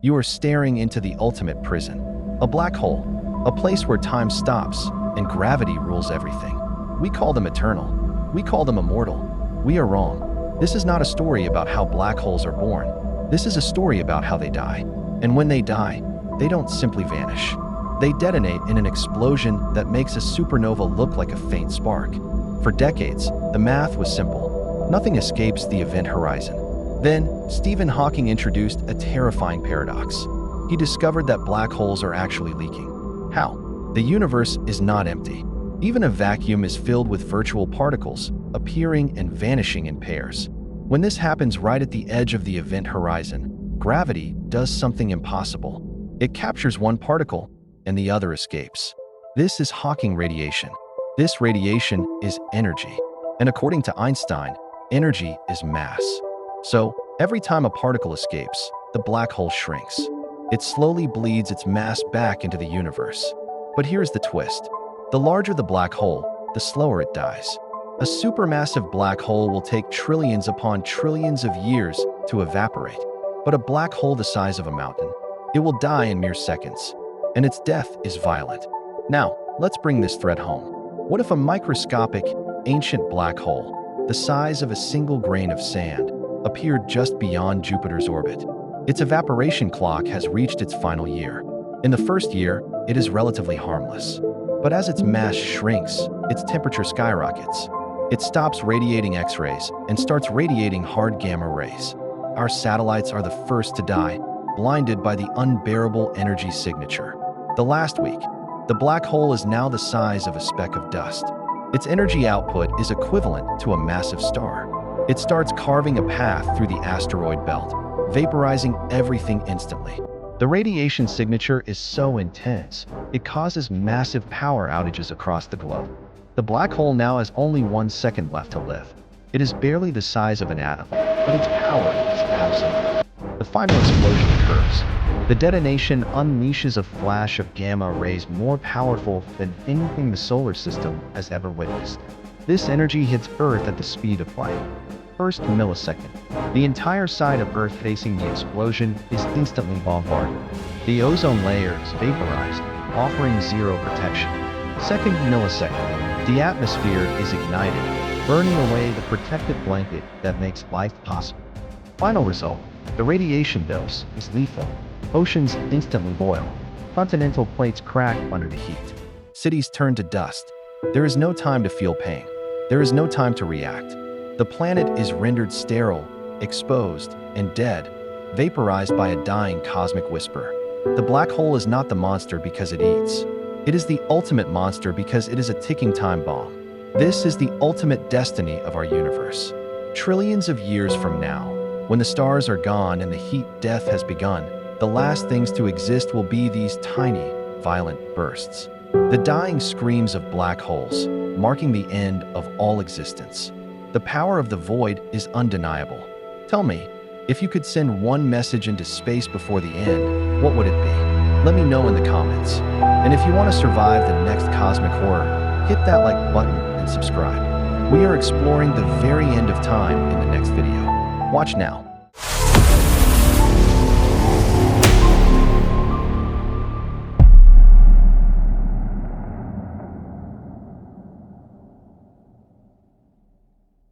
You are staring into the ultimate prison, a black hole, a place where time stops and gravity rules everything. We call them eternal. We call them immortal. We are wrong. This is not a story about how black holes are born. This is a story about how they die. And when they die, they don't simply vanish. They detonate in an explosion that makes a supernova look like a faint spark. For decades, the math was simple. Nothing escapes the event horizon. Then, Stephen Hawking introduced a terrifying paradox. He discovered that black holes are actually leaking. How? The universe is not empty. Even a vacuum is filled with virtual particles, appearing and vanishing in pairs. When this happens right at the edge of the event horizon, gravity does something impossible. It captures one particle, and the other escapes. This is Hawking radiation. This radiation is energy. And according to Einstein, energy is mass. So, every time a particle escapes, the black hole shrinks. It slowly bleeds its mass back into the universe. But here's the twist. The larger the black hole, the slower it dies. A supermassive black hole will take trillions upon trillions of years to evaporate. But a black hole the size of a mountain, it will die in mere seconds. And its death is violent. Now, let's bring this thread home. What if a microscopic, ancient black hole, the size of a single grain of sand, appeared just beyond Jupiter's orbit? Its evaporation clock has reached its final year. In the first year, it is relatively harmless. But as its mass shrinks, its temperature skyrockets. It stops radiating X-rays and starts radiating hard gamma rays. Our satellites are the first to die, blinded by the unbearable energy signature. The last week, the black hole is now the size of a speck of dust. Its energy output is equivalent to a massive star. It starts carving a path through the asteroid belt, vaporizing everything instantly. The radiation signature is so intense, it causes massive power outages across the globe. The black hole now has only 1 second left to live. It is barely the size of an atom, but its power is absolute. The final explosion occurs. The detonation unleashes a flash of gamma rays more powerful than anything the solar system has ever witnessed. This energy hits Earth at the speed of light. First millisecond, the entire side of Earth facing the explosion is instantly bombarded. The ozone layer is vaporized, offering zero protection. Second millisecond, the atmosphere is ignited, burning away the protective blanket that makes life possible. Final result, the radiation dose is lethal. Oceans instantly boil. Continental plates crack under the heat. Cities turn to dust. There is no time to feel pain. There is no time to react. The planet is rendered sterile, exposed, and dead, vaporized by a dying cosmic whisper. The black hole is not the monster because it eats. It is the ultimate monster because it is a ticking time bomb. This is the ultimate destiny of our universe. Trillions of years from now, when the stars are gone and the heat death has begun, the last things to exist will be these tiny, violent bursts. The dying screams of black holes, marking the end of all existence. The power of the void is undeniable. Tell me, if you could send one message into space before the end, what would it be? Let me know in the comments. And if you want to survive the next cosmic horror, hit that like button and subscribe. We are exploring the very end of time in the next video. Watch now.